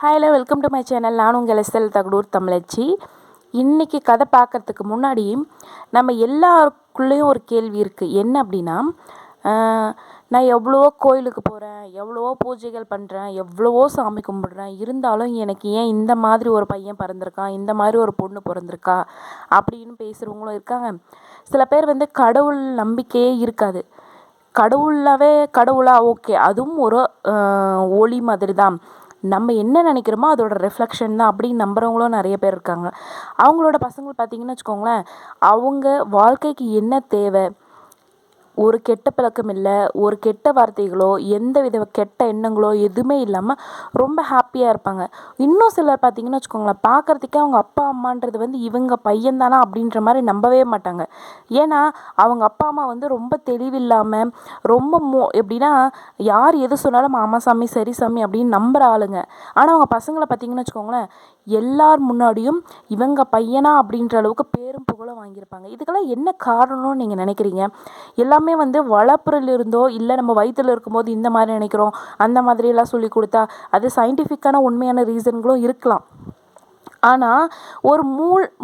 ஹாய்ல welcome to my channel. நான் உங்கள் SL Thagadur தமிழச்சி. இன்றைக்கி கதை பார்க்குறதுக்கு முன்னாடி நம்ம எல்லாருக்குள்ளேயும் ஒரு கேள்வி இருக்குது. என்ன அப்படின்னா, நான் எவ்வளவோ கோயிலுக்கு போகிறேன், எவ்வளவோ பூஜைகள் பண்ணுறேன், எவ்வளவோ சாமி கும்பிட்றேன், இருந்தாலும் எனக்கு ஏன் இந்த மாதிரி ஒரு பையன் பிறந்திருக்கான், இந்த மாதிரி ஒரு பொண்ணு பிறந்திருக்கா அப்படின்னு பேசுகிறவங்களும் இருக்காங்க. சில பேர் கடவுள் நம்பிக்கையே இருக்காது. கடவுளா ஓகே, அதுவும் ஒரு ஒளி மாதிரி தான், நம்ம என்ன நினைக்கிறோமோ அதோட ரிஃப்ளெக்ஷன் தான் அப்படின்னு நம்புறவங்களும் நிறைய பேர் இருக்காங்க. அவங்களோட பசங்கள் பார்த்தீங்கன்னு வச்சுக்கோங்களேன், அவங்க வாழ்க்கைக்கு என்ன தேவை, ஒரு கெட்ட பழக்கம் இல்லை, ஒரு கெட்ட வார்த்தைகளோ எந்த வித கெட்ட எண்ணங்களோ எதுவுமே இல்லாமல் ரொம்ப ஹாப்பியாக இருப்பாங்க. இன்னும் சிலர் பார்த்தீங்கன்னு வச்சுக்கோங்களேன், பார்க்குறதுக்கே அவங்க அப்பா அம்மான்றது இவங்க பையன்தானா அப்படின்ற மாதிரி நம்பவே மாட்டாங்க. ஏன்னா அவங்க அப்பா அம்மா ரொம்ப தெளிவில்லாமல் ரொம்ப எப்படின்னா யார் எது சொன்னாலும் ஆமாம் சாமி சரி சாமி அப்படின்னு நம்புகிற ஆளுங்க. ஆனால் அவங்க பசங்களை பார்த்தீங்கன்னு வச்சுக்கோங்களேன், எல்லார் முன்னாடியும் இவங்க பையனா அப்படின்ற அளவுக்கு பேரும் புகழும் வாங்கியிருப்பாங்க. இதுக்கெல்லாம் என்ன காரணம்னு நீங்கள் நினைக்கிறீங்க? எல்லாமே வளர்ப்புறையில் இருந்தோ இல்லை நம்ம வயிற்றில் இருக்கும்போது இந்த மாதிரி நினைக்கிறோம் அந்த மாதிரியெல்லாம் சொல்லி கொடுத்தா அது சயின்டிஃபிக்கான உண்மையான ரீசன்களும் இருக்கலாம். ஆனால் ஒரு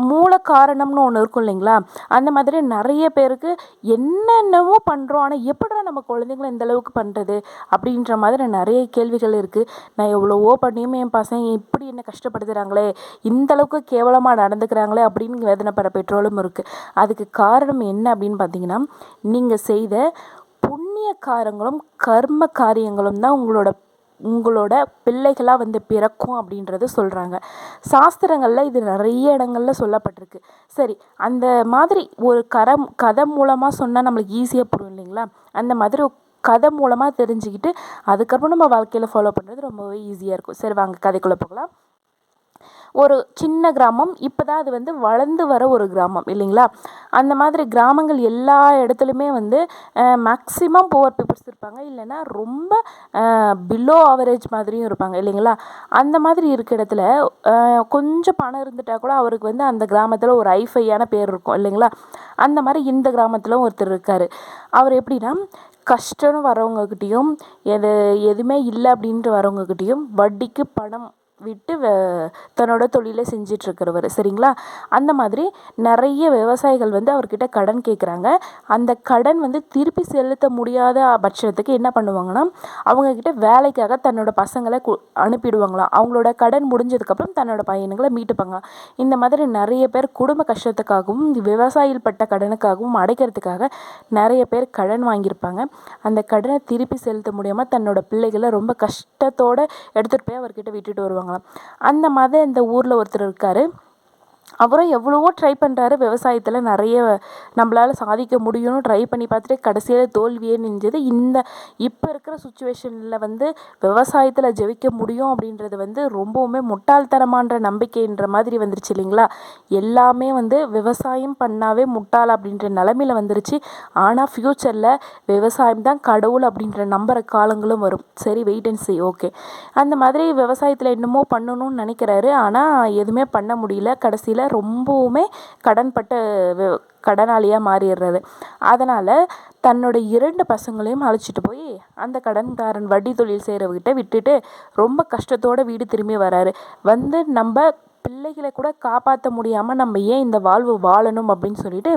மூல காரணம்னு ஒன்று இருக்கும் இல்லைங்களா, அந்த மாதிரி நிறைய பேருக்கு என்னென்னவோ பண்ணுறோம், ஆனால் எப்படிடா நம்ம குழந்தைங்கள இந்த அளவுக்கு பண்ணுறது அப்படின்ற மாதிரி நிறைய கேள்விகள் இருக்குது. நான் எவ்வளவோ பண்ணியும் என் பசங்க இப்படி என்ன கஷ்டப்படுத்துகிறாங்களே, இந்த அளவுக்கு கேவலமாக நடந்துக்கிறாங்களே அப்படின்னு வேதனைப்படுற பெற்றோரும் இருக்குது. அதுக்கு காரணம் என்ன அப்படின்னு பார்த்தீங்கன்னா, நீங்கள் செய்த புண்ணிய காரங்களும் கர்ம காரியங்களும் தான் உங்களோட பிள்ளைகளாக பிறக்கும் அப்படின்றது சொல்கிறாங்க. சாஸ்திரங்களில் இது நிறைய இடங்களில் சொல்லப்பட்டிருக்கு. சரி, அந்த மாதிரி ஒரு கதை மூலமாக சொன்னால் நம்மளுக்கு ஈஸியாக புரியும் இல்லைங்களா, அந்த மாதிரி கதை மூலமாக தெரிஞ்சுக்கிட்டு அதுக்கப்புறம் நம்ம வாழ்க்கையில் ஃபாலோ பண்ணுறது ரொம்பவே ஈஸியாக இருக்கும். சரி வாங்க கதைக்குள்ளே போகலாம். ஒரு சின்ன கிராமம், இப்போ தான் அது வளர்ந்து வர ஒரு கிராமம் இல்லைங்களா. அந்த மாதிரி கிராமங்கள் எல்லா இடத்துலையுமே மேக்ஸிமம் புவர் பீப்புள்ஸ் இருப்பாங்க, இல்லைன்னா ரொம்ப பிலோ ஆவரேஜ் மாதிரியும் இருப்பாங்க இல்லைங்களா. அந்த மாதிரி இருக்க இடத்துல கொஞ்சம் பணம் இருந்துட்டால் கூட அவருக்கு அந்த கிராமத்தில் ஒரு ஐஃபையான பேர் இருக்கும் இல்லைங்களா. அந்த மாதிரி இந்த கிராமத்தில் ஒருத்தர் இருக்கார். அவர் எப்படின்னா, கஷ்டம்னு வரவங்கக்கிட்டேயும் எதுவுமே இல்லை அப்படின்ட்டு வரவங்கக்கிட்டேயும் வட்டிக்கு பணம் விட்டு தன்னோட தொழிலை செஞ்சிட்ருக்கிறவர் சரிங்களா. அந்த மாதிரி நிறைய விவசாயிகள் அவர்கிட்ட கடன் கேட்குறாங்க. அந்த கடன் திருப்பி செலுத்த முடியாத பட்சத்துக்கு என்ன பண்ணுவாங்கன்னா, அவங்கக்கிட்ட வேலைக்காக தன்னோட பசங்களை அனுப்பிடுவாங்களாம். அவங்களோட கடன் முடிஞ்சதுக்கப்புறம் தன்னோட பையனுங்களை மீட்டுப்பாங்க. இந்த மாதிரி நிறைய பேர் குடும்ப கஷ்டத்துக்காகவும் விவசாயிகள் பட்ட கடனுக்காகவும் அடைக்கிறதுக்காக நிறைய பேர் கடன் வாங்கியிருப்பாங்க. அந்த கடனை திருப்பி செலுத்த முடியாமல் தன்னோட பிள்ளைகளை ரொம்ப கஷ்டத்தோடு எடுத்துகிட்டு போய் அவர்கிட்ட விட்டுட்டு வருவாங்க. அந்த மாதிரி இந்த ஊரில் ஒருத்தர் இருக்கார். அவரும் எவ்வளவோ ட்ரை பண்ணுறாரு, விவசாயத்தில் நிறைய நம்மளால் சாதிக்க முடியும்னு ட்ரை பண்ணி பார்த்துட்டு கடைசியில் தோல்வியே நின்றது. இப்போ இருக்கிற சுச்சுவேஷனில் விவசாயத்தில் ஜெயிக்க முடியும் அப்படின்றது ரொம்பவுமே முட்டாள்தனமான நம்பிக்கைன்ற மாதிரி வந்துருச்சு இல்லைங்களா. எல்லாமே விவசாயம் பண்ணாவே முட்டாள் அப்படின்ற நிலமையில வந்துருச்சு. ஆனால் ஃப்யூச்சரில் விவசாயம் தான் கடவுள் அப்படின்ற நம்புகிற காலங்களும் வரும். சரி வெயிட் அண்ட் see. ஓகே, அந்த மாதிரி விவசாயத்தில் என்னமோ பண்ணணும்னு நினைக்கிறாரு, ஆனால் எதுவுமே பண்ண முடியல. கடைசியில் ரொம்பவுமே கடனாளியாக மாறிடுறாரு. அதனால் தன்னோட 2 பசங்களையும் அழைச்சிட்டு போய் அந்த கடன்காரன் வட்டி தொழில் செய்கிறவர்கிட்ட விட்டுட்டு ரொம்ப கஷ்டத்தோடு வீடு திரும்பி வராரு. நம்ம பிள்ளைகளை கூட காப்பாற்ற முடியாமல் நம்ம ஏன் இந்த வாழ்வு வாழணும் அப்படின்னு சொல்லிட்டு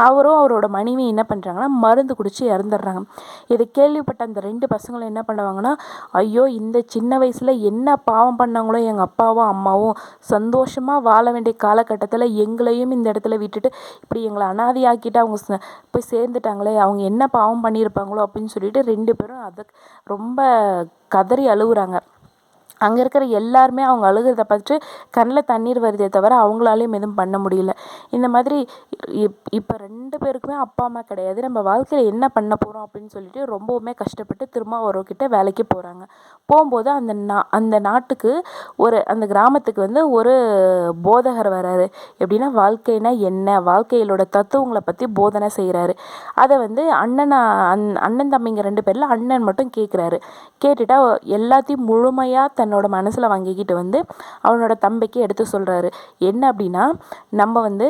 அவரும் அவரோட மனைவி என்ன பண்ணுறாங்கன்னா, மருந்து குடித்து இறந்துடுறாங்க. இதை கேள்விப்பட்ட அந்த 2 பசங்களும் என்ன பண்ணுவாங்கன்னா, ஐயோ இந்த சின்ன வயசில் என்ன பாவம் பண்ணாங்களோ எங்கள் அப்பாவும் அம்மாவும், சந்தோஷமாக வாழ வேண்டிய காலகட்டத்தில் எங்களையும் இந்த இடத்துல விட்டுட்டு இப்படி எங்களை அனாதையாக்கிட்டு அவங்க போய் சேர்ந்துட்டாங்களே, அவங்க என்ன பாவம் பண்ணியிருப்பாங்களோ அப்படின்னு சொல்லிட்டு 2 பேரும் அதை ரொம்ப கதறி அழுகுறாங்க. அங்கே இருக்கிற எல்லாருமே அவங்க அழுகிறத பார்த்துட்டு கண்ணில் தண்ணீர் வருதே தவிர அவங்களாலையும் எதுவும் பண்ண முடியல. இந்த மாதிரி இப்போ 2 பேருக்குமே அப்பா அம்மா கிடையாது. நம்ம வாழ்க்கையில் என்ன பண்ண போகிறோம் அப்படின்னு சொல்லிட்டு ரொம்பவுமே கஷ்டப்பட்டு திரும்ப அவர்கிட்ட வேலைக்கு போகிறாங்க. போகும்போது அந்த நாட்டுக்கு அந்த கிராமத்துக்கு ஒரு போதகர் வராரு. எப்படின்னா, வாழ்க்கைனா என்ன, வாழ்க்கையிலோட தத்துவங்களை பற்றி போதனை செய்கிறாரு. அதை அண்ணன் தம்பிங்க 2 பேரில் அண்ணன் மட்டும் கேட்குறாரு. கேட்டுட்டா எல்லாத்தையும் முழுமையாக தன்னோட மனசில் வாங்கிக்கிட்டு வந்து அவனோட தம்பிக்கு எடுத்து சொல்கிறாரு. என்ன அப்படின்னா, நம்ம வந்து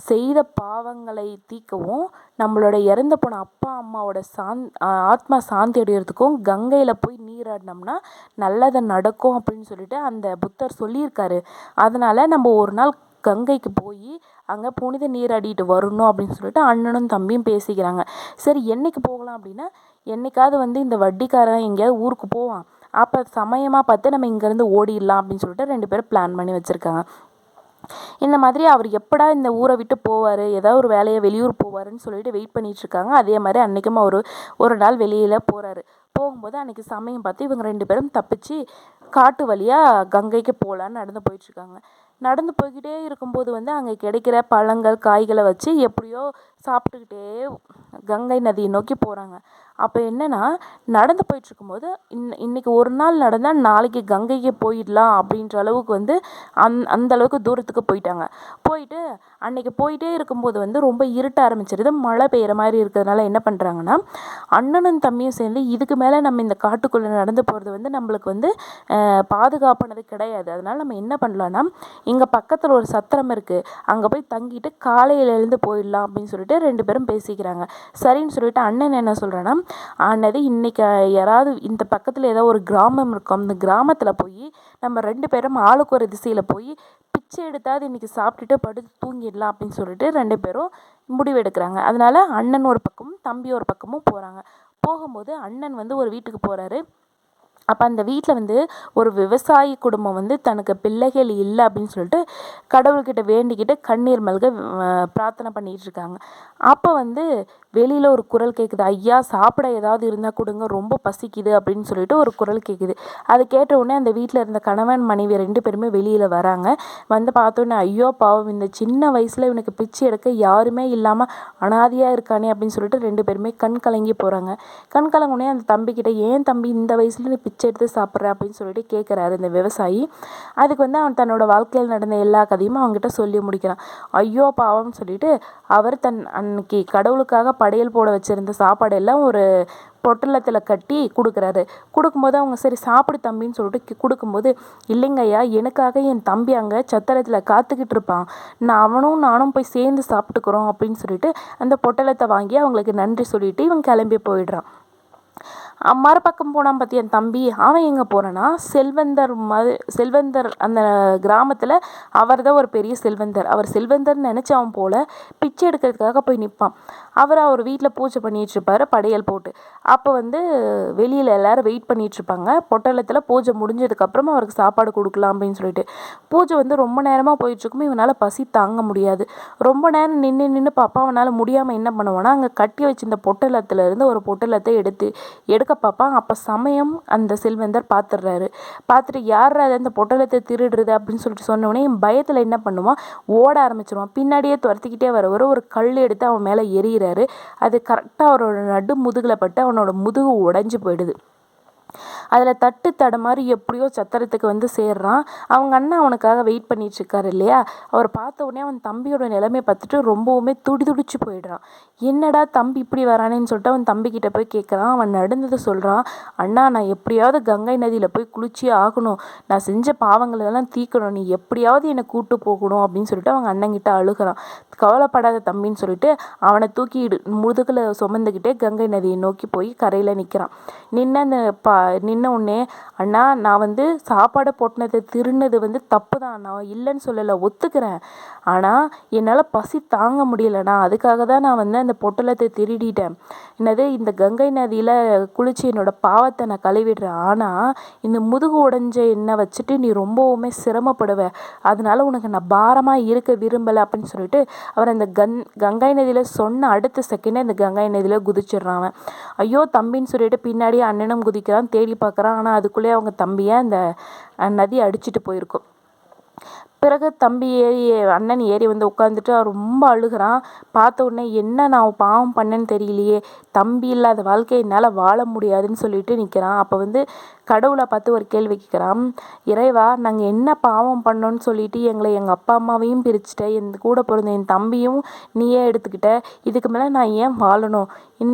செய்த பாவங்களை தீர்க்கவும் நம்மளோட இறந்து போன அப்பா அம்மாவோட ஆத்மா சாந்தி அடைகிறதுக்கும் கங்கையில் போய் நீராடினோம்னா நல்லது நடக்கும் அப்படின்னு சொல்லிட்டு அந்த புத்தர் சொல்லியிருக்காரு. அதனால் நம்ம ஒரு நாள் கங்கைக்கு போய் அங்கே புனித நீராடிட்டு வரணும் அப்படின்னு சொல்லிட்டு அண்ணனும் தம்பியும் பேசிக்கிறாங்க. சரி, என்னைக்கு போகலாம் அப்படின்னா, என்னைக்காவது வந்து இந்த வட்டிக்காரன் எங்கேயாவது ஊருக்கு போவான், அப்போ சமயமாக பார்த்து நம்ம இங்கேருந்து ஓடிடலாம் அப்படின்னு சொல்லிட்டு 2 பேரும் பிளான் பண்ணி வச்சுருக்காங்க. இந்த மாதிரி அவர் எப்படா இந்த ஊரை விட்டு போவார், ஏதாவது ஒரு வேலையை வெளியூர் போவாருன்னு சொல்லிட்டு வெயிட் பண்ணிகிட்ருக்காங்க. அதே மாதிரி அன்றைக்கும் அவர் ஒரு நாள் வெளியில் போகிறாரு. போகும்போது அன்றைக்கி சமயம் பார்த்து இவங்க 2 பேரும் தப்பிச்சு காட்டு வழியாக கங்கைக்கு போகலான்னு நடந்து போயிட்டுருக்காங்க. நடந்து போய்கிட்டே இருக்கும்போது வந்து அங்கே கிடைக்கிற பழங்கள் காய்களை வச்சு எப்படியோ சாப்பிட்டுக்கிட்டே கங்கை நதியை நோக்கி போகிறாங்க. அப்போ என்னென்னா, நடந்து போயிட்டுருக்கும்போது இன்னைக்கு ஒரு நாள் நடந்தால் நாளைக்கு கங்கைக்கு போயிடலாம் அப்படின்ற அளவுக்கு வந்து அந்த அளவுக்கு தூரத்துக்கு போயிட்டாங்க. போயிட்டு அன்னைக்கு போயிட்டே இருக்கும்போது வந்து ரொம்ப இருட்ட ஆரம்பிச்சிருது. மழை பெய்கிற மாதிரி இருக்கிறதுனால என்ன பண்ணுறாங்கன்னா, அண்ணனும் தம்பியும் சேர்ந்து இதுக்கு மேலே நம்ம இந்த காட்டுக்குள்ளே நடந்து போகிறது வந்து நம்மளுக்கு வந்து பாதுகாப்பானது கிடையாது. அதனால் நம்ம என்ன பண்ணலான்னா, இங்கே பக்கத்தில் ஒரு சத்திரம் இருக்குது, அங்கே போய் தங்கிட்டு காலையில் எழுந்து போயிடலாம் அப்படின்னு சொல்லிட்டு 2 பேரும் பேசிக்கிறாங்க. சரின்னு சொல்லிட்டு அண்ணன் என்ன சொல்கிறேன்னா, ஆனது இன்னைக்கு யாராவது இந்த பக்கத்தில் ஏதோ ஒரு கிராமம் இருக்கும், அந்த கிராமத்தில் போய் நம்ம 2 பேரும் ஆளுக்கு ஒரு திசையில் போய் பிச்சை எடுத்தாவது இன்றைக்கி சாப்பிட்டுட்டு படுத்து தூங்கிடலாம் அப்படின்னு சொல்லிட்டு 2 பேரும் முடிவு எடுக்கிறாங்க. அதனால் அண்ணன் ஒரு பக்கமும் தம்பி ஒரு பக்கமும் போகிறாங்க. போகும்போது அண்ணன் வந்து ஒரு வீட்டுக்கு போகிறாரு. அப்போ அந்த வீட்டில் வந்து ஒரு விவசாயி குடும்பம் வந்து தனக்கு பிள்ளைகள் இல்லை அப்படின்னு சொல்லிட்டு கடவுள்கிட்ட வேண்டிக்கிட்டு கண்ணீர் மல்க பிரார்த்தனை பண்ணிகிட்டு இருக்காங்க. அப்போ வந்து வெளியில் ஒரு குரல் கேட்குது, ஐயா சாப்பிட ஏதாவது இருந்தால் கொடுங்க, ரொம்ப பசிக்குது அப்படின்னு சொல்லிட்டு ஒரு குரல் கேட்குது. அது கேட்ட உடனே அந்த வீட்டில் இருந்த கணவன் மனைவி 2 பேருமே வெளியில் வராங்க. வந்து பார்த்தோன்னே, ஐயோ பாவம், இந்த சின்ன வயசில் இவனுக்கு பிச்சை எடுக்க யாருமே இல்லாமல் அனாதையாக இருக்கானே அப்படின்னு சொல்லிட்டு 2 பேருமே கண் கலங்கி போகிறாங்க. கண் கலங்குனே அந்த தம்பிக்கிட்ட, ஏன் தம்பி இந்த வயசில் நீ பிச்சை எடுத்து சாப்பிட்ற அப்படின்னு சொல்லிட்டு கேட்குறாரு இந்த விவசாயி. அதுக்கு வந்து அவன் தன்னோட வாழ்க்கையில் நடந்த எல்லா கதையும் அவங்ககிட்ட சொல்லி முடிக்கிறான். ஐயோ பாவம்னு சொல்லிட்டு அவர் அன்னைக்கு கடவுளுக்காக படையல் போட வச்சுருந்த சாப்பாடெல்லாம் ஒரு பொட்டலத்தில் கட்டி கொடுக்குறாரு. கொடுக்கும்போது அவங்க சரி சாப்பிடு தம்பின்னு சொல்லிட்டு கொடுக்கும்போது, இல்லைங்கய்யா, எனக்காக என் தம்பி அங்கே சத்திரத்தில் காத்துக்கிட்டு இருப்பான், நானும் போய் சேர்ந்து சாப்பிட்டுக்கிறோம் அப்படின்னு சொல்லிட்டு அந்த பொட்டலத்தை வாங்கி அவங்களுக்கு நன்றி சொல்லிட்டு இவன் கிளம்பி போயிடுறான். மறுபக்கம் போனான் பார்த்தியா என் தம்பி, அவன் எங்கே போகிறான்னா, செல்வந்தர் அந்த கிராமத்தில் அவர் தான் ஒரு பெரிய செல்வந்தர். அவர் செல்வந்தர்னு நினச்சி அவன் போல் பிச்சை எடுக்கிறதுக்காக போய் நிற்பான். அவர் வீட்டில் பூஜை பண்ணிகிட்ருப்பார் படையல் போட்டு. அப்போ வந்து வெளியில் எல்லோரும் வெயிட் பண்ணிகிட்ருப்பாங்க. பொட்டலத்தில் பூஜை முடிஞ்சதுக்கப்புறமா அவருக்கு சாப்பாடு கொடுக்கலாம் அப்படின்னு சொல்லிட்டு. பூஜை வந்து ரொம்ப நேரமாக போயிட்டுருக்கும். இவனால் பசி தாங்க முடியாது. ரொம்ப நேரம் நின்று பார்ப்பா. அவனால் முடியாமல் என்ன பண்ணுவான்னா, அங்கே கட்டி வச்சிருந்த பொட்டலத்துலேருந்து ஒரு பொட்டலத்தை எடுக்க பார்ப்பான். அப்போ சமயம் அந்த செல்வந்தர் பார்த்துடுறாரு. பார்த்துட்டு யார் அதை அந்த பொட்டலத்தை திருடுறது அப்படின்னு சொல்லிட்டு சொன்னோடனே பயத்தில் என்ன பண்ணுவான், ஓட ஆரம்பிச்சிருவான். பின்னாடியே துரத்திக்கிட்டே ஒரு கல் எடுத்து அவன் மேலே எறிகிறாரு. அது கரெக்டாக அவரோட நடு முதுகில் பட்டு அவனோட முதுகு உடைஞ்சு போயிடுது. அதில் தட்டு தடமாரி எப்படியோ சத்திரத்துக்கு வந்து சேர்றான். அவங்க அண்ணன் அவனுக்காக வெயிட் பண்ணிட்டு இருக்காரு இல்லையா, அவர் பார்த்த உடனே அவன் தம்பியோட நிலைமை பார்த்துட்டு ரொம்பவுமே துடிச்சு போயிடுறான். என்னடா தம்பி இப்படி வரானேன்னு சொல்லிட்டு அவன் தம்பிக்கிட்ட போய் கேட்குறான். அவன் நடந்ததை சொல்கிறான். அண்ணா, நான் எப்படியாவது கங்கை நதியில் போய் குளிச்சே ஆகணும், நான் செஞ்ச பாவங்களெல்லாம் தீர்க்கணும், நீ எப்படியாவது என்னை கூட்டு போகணும் அப்படின்னு சொல்லிட்டு அவங்க அண்ணங்கிட்ட அழுகிறான். கவலைப்படாத தம்பின்னு சொல்லிட்டு அவனை தூக்கி முதுகில் சுமந்துக்கிட்டே கங்கை நதியை நோக்கி போய் கரையில் நிற்கிறான். நின்ன உடனே, அண்ணா, நான் வந்து சாப்பாடை போட்டினதை திருநது வந்து தப்பு தான், நான் இல்லைன்னு சொல்லலை, ஒத்துக்கிறேன். ஆனால் என்னால் பசி தாங்க முடியலண்ணா, அதுக்காக தான் நான் வந்து அந்த பொட்டலத்தை திருடிட்டேன். இந்த கங்கை நதியில் குளிச்சு என்னோட பாவத்தை நான் கழுவிடுறேன். ஆனால் இந்த முதுகு உடைஞ்ச என்னை வச்சுட்டு நீ ரொம்பவுமே சிரமப்படுவ, அதனால உனக்கு நான் பாரமாக இருக்க விரும்பலை அப்படின்னு சொல்லிட்டு அவர் அந்த கங்கை நதியில் சொன்ன அடுத்த செகண்டே அந்த கங்கை நதியில் குதிச்சிடுறான் அவன். ஐயோ தம்பின்னு சொல்லிட்டு பின்னாடியே அண்ணனும் குதிக்கிறான். தேடி பார்க்குறான். ஆனால் அதுக்குள்ளேயே அவங்க தம்பியை அந்த நதி அடிச்சுட்டு போயிருக்கும். பிறகு அண்ணன் ஏறி வந்து உட்காந்துட்டு ரொம்ப அழுகிறான். பார்த்த உடனே, என்ன நான் பாவம் பண்ணேன்னு தெரியலையே, தம்பி இல்லாத வாழ்க்கை என்னால் வாழ முடியாதுன்னு சொல்லிட்டு நிற்கிறான். அப்போ வந்து கடவுளை பார்த்து ஒரு கேள்வி கேட்குறான். இறைவா, நாங்கள் என்ன பாவம் பண்ணோன்னு சொல்லிட்டு எங்கள் அப்பா அம்மாவையும் பிரிச்சுட்ட, என் கூட பிறந்த என் தம்பியும் நீயே எடுத்துக்கிட்ட, இதுக்கு மேலே நான் ஏன் வாழணும்?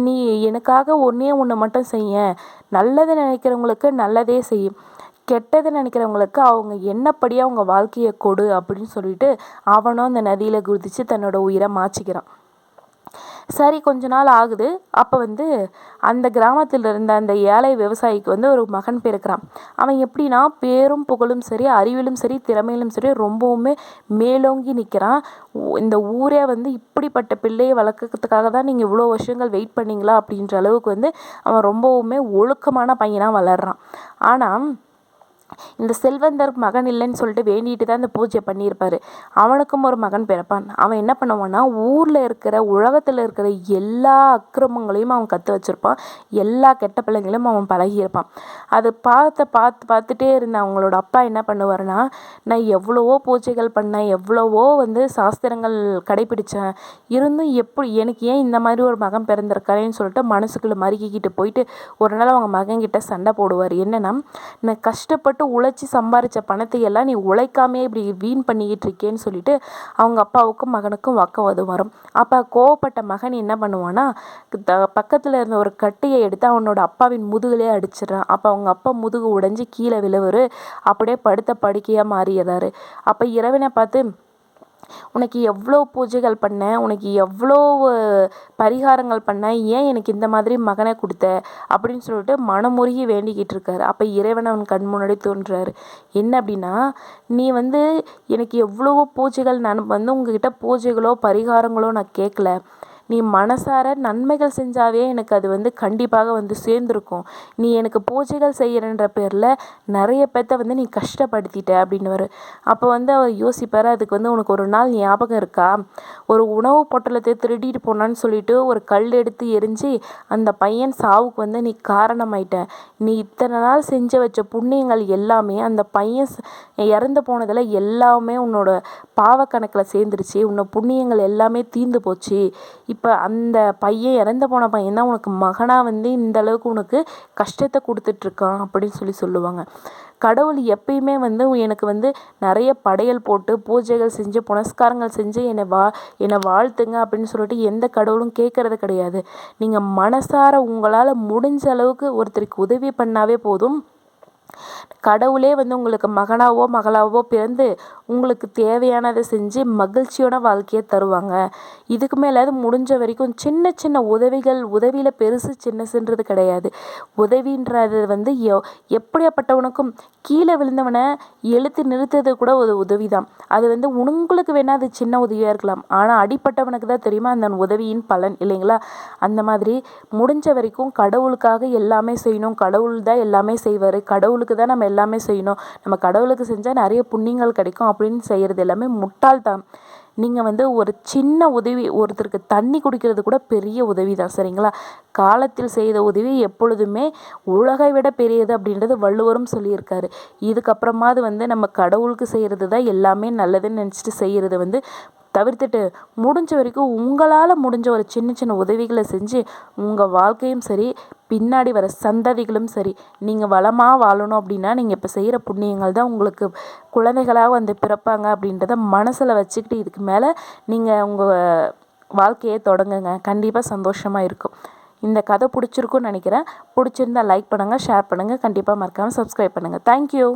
நீ எனக்காக ஒன்றே ஒன்று மட்டும் செய்ய, நல்லதை நினைக்கிறவங்களுக்கு நல்லதே செய்யும், கெட்டது நினைக்கிறவங்களுக்கு அவங்க என்னப்படியே அவங்க வாழ்க்கையை கொடு அப்படின்னு சொல்லிட்டு அவனும் அந்த நதியில் குதித்து தன்னோட உயிரை மாச்சிக்கிறான். சரி, கொஞ்ச நாள் ஆகுது. அப்போ அந்த கிராமத்தில் இருந்த அந்த ஏழை விவசாயிக்கு ஒரு மகன் பிறக்கிறான். அவன் எப்படின்னா பேரும் புகழும் சரி, அறிவிலும் சரி, திறமையிலும் சரி ரொம்பவுமே மேலோங்கி நிற்கிறான். இந்த ஊரே இப்படிப்பட்ட பிள்ளையை வளர்க்கறதுக்காக தான் நீங்கள் இவ்வளோ வருஷங்கள் வெயிட் பண்ணீங்களா அப்படின்ற அளவுக்கு அவன் ரொம்பவுமே ஒழுக்கமான பையனாக வளர்றான். ஆனால் இந்த செல்வந்தர் மகன் இல்லைன்னு சொல்லிட்டு வேண்டிட்டு தான் இந்த பூஜை பண்ணியிருப்பாரு. அவனுக்கும் ஒரு மகன் பிறப்பான். அவன் என்ன பண்ணுவான்னா ஊரில் இருக்கிற உலகத்தில் இருக்கிற எல்லா அக்கிரமங்களையும் அவன் கற்று வச்சுருப்பான். எல்லா கெட்ட பிள்ளைங்களையும் அவன் பழகியிருப்பான். அது பார்த்துட்டே இருந்த அவங்களோட அப்பா என்ன பண்ணுவாருன்னா, நான் எவ்வளவோ பூஜைகள் பண்ணேன், எவ்வளவோ சாஸ்திரங்கள் கடைப்பிடிச்சேன், இருந்தும் எப்படி எனக்கு ஏன் இந்த மாதிரி ஒரு மகன் பிறந்திருக்காரேன்னு சொல்லிட்டு மனசுக்குள்ளே மறுக்கிக்கிட்டு போயிட்டு ஒரு நாள் அவங்க மகன்கிட்ட சண்டை போடுவார். என்னன்னா, நான் கஷ்டப்பட்டு உழைச்சி சம்பாரித்த பணத்தை எல்லாம் நீ உழைக்காமே இப்படி வீண் பண்ணிக்கிட்டு இருக்கேன்னு சொல்லிட்டு அவங்க அப்பாவுக்கும் மகனுக்கும் வாக்குவாதம் வரும். அப்போ கோவப்பட்ட மகன் என்ன பண்ணுவான்னா, பக்கத்தில் இருந்த ஒரு கட்டையை எடுத்து அவனோட அப்பாவின் முதுகுலே அடிச்சிடறான். அப்போ அவங்க அப்பா முதுகு உடைஞ்சி கீழே விழுவுரு, அப்படியே படுத்த படுக்கையாக மாறிடுறாரு. அப்போ இறைவனை பார்த்து, உனக்கு எவ்வளோ பூஜைகள் பண்ணேன், உனக்கு எவ்வளோ பரிகாரங்கள் பண்ணேன், ஏன் எனக்கு இந்த மாதிரி மகனை கொடுத்த அப்படின்னு சொல்லிட்டு மனமுருகி வேண்டிக்கிட்டு இருக்காரு. அப்போ இறைவன் அவன் கண் முன்னாடி தோன்றுறாரு. என்ன அப்படின்னா, நீ எனக்கு எவ்வளவோ பூஜைகள், நான் உங்ககிட்ட பூஜைகளோ பரிகாரங்களோ நான் கேட்கல, நீ மனசார நன்மைகள் செஞ்சாவே எனக்கு அது கண்டிப்பாக சேர்ந்துருக்கும். நீ எனக்கு பூஜைகள் செய்கிறன்ற பேரில் நிறைய பேர்த்த நீ கஷ்டப்படுத்திட்ட அப்படின்னுவார். அப்போ அவர் யோசிப்பார். அதுக்கு உனக்கு ஒரு நாள் ஞாபகம் இருக்கா, ஒரு உணவு பொட்டலத்தை திருடிட்டு போனான்னு சொல்லிட்டு ஒரு கல் எடுத்து எரிஞ்சு அந்த பையன் சாவுக்கு நீ காரணமாயிட்ட. நீ இத்தனை நாள் செஞ்சு வச்ச புண்ணியங்கள் எல்லாமே அந்த பையன் இறந்து போனதில் எல்லாமே உன்னோட பாவக்கணக்கில் சேர்ந்துருச்சு, உன்னோட புண்ணியங்கள் எல்லாமே தீர்ந்து போச்சு. இப்போ அந்த பையன் இறந்து போன பையன் தான் உனக்கு மகனாக இந்த அளவுக்கு உனக்கு கஷ்டத்தை கொடுத்துட்ருக்கான் அப்படின்னு சொல்லுவாங்க. கடவுள் எப்பயுமே எனக்கு நிறைய படையல் போட்டு பூஜைகள் செஞ்சு புனஸ்காரங்கள் செஞ்சு என்னை வாழ்த்துங்க அப்படின்னு சொல்லிட்டு எந்த கடவுளும் கேட்கறது கிடையாது. நீங்கள் மனசார உங்களால் முடிஞ்ச அளவுக்கு ஒருத்தருக்கு உதவி பண்ணாவே போதும். கடவுளே உங்களுக்கு மகனாவோ மகளாவோ பிறந்து உங்களுக்கு தேவையானதை செஞ்சு மகிழ்ச்சியோட வாழ்க்கையை தருவாங்க. இதுக்கு மேலே முடிஞ்ச வரைக்கும் சின்ன சின்ன உதவிகள், உதவியில் பெருசு சின்னசுன்றது கிடையாது. உதவின்றது எப்படியாப்பட்டவனுக்கும் கீழே விழுந்தவனை எழுத்து நிறுத்துறது கூட ஒரு உதவி தான். அது உங்களுக்கு வேணால் அது சின்ன உதவியாக இருக்கலாம், ஆனால் அடிப்பட்டவனுக்கு தான் தெரியுமா அந்த உதவியின் பலன், இல்லைங்களா? அந்த மாதிரி முடிஞ்ச வரைக்கும் கடவுளுக்காக எல்லாமே செய்யணும். கடவுள் தான் எல்லாமே செய்வார், கடவுளுக்கு தான் நம்ம எல்லாமே செய்யணும், நம்ம கடவுளுக்கு செஞ்சால் நிறைய புண்ணியங்கள் கிடைக்கும் அப்படின்னு செய்கிறது எல்லாமே முட்டாள்தான். நீங்கள் ஒரு சின்ன உதவி, ஒருத்தருக்கு தண்ணி குடிக்கிறது கூட பெரிய உதவி தான், சரிங்களா? காலத்தில் செய்த உதவி எப்பொழுதுமே உலகை விட பெரியது அப்படின்றது வள்ளுவரும் சொல்லியிருக்காரு. இதுக்கப்புறமாவது நம்ம கடவுளுக்கு செய்கிறது தான் எல்லாமே நல்லதுன்னு நினச்சிட்டு செய்கிறது தவிர்த்துட்டு முடிஞ்ச வரைக்கும் உங்களால் முடிஞ்ச ஒரு சின்ன சின்ன உதவிகளை செஞ்சு உங்கள் வாழ்க்கையும் சரி, பின்னாடி வர சந்ததிகளும் சரி, நீங்கள் வளமாக வாழணும் அப்படின்னா நீங்கள் இப்போ செய்கிற புண்ணியங்கள் தான் உங்களுக்கு குழந்தைகளாக பிறப்பாங்க அப்படின்றத மனசில் வச்சுக்கிட்டு இதுக்கு மேலே நீங்கள் உங்கள் வாழ்க்கையை தொடங்குங்க. கண்டிப்பாக சந்தோஷமாக இருக்கும். இந்த கதை பிடிச்சிருக்குன்னு நினைக்கிறேன். பிடிச்சிருந்தா லைக் பண்ணுங்கள், ஷேர் பண்ணுங்கள், கண்டிப்பாக மறக்காமல் சப்ஸ்கிரைப் பண்ணுங்கள். தேங்க்யூ.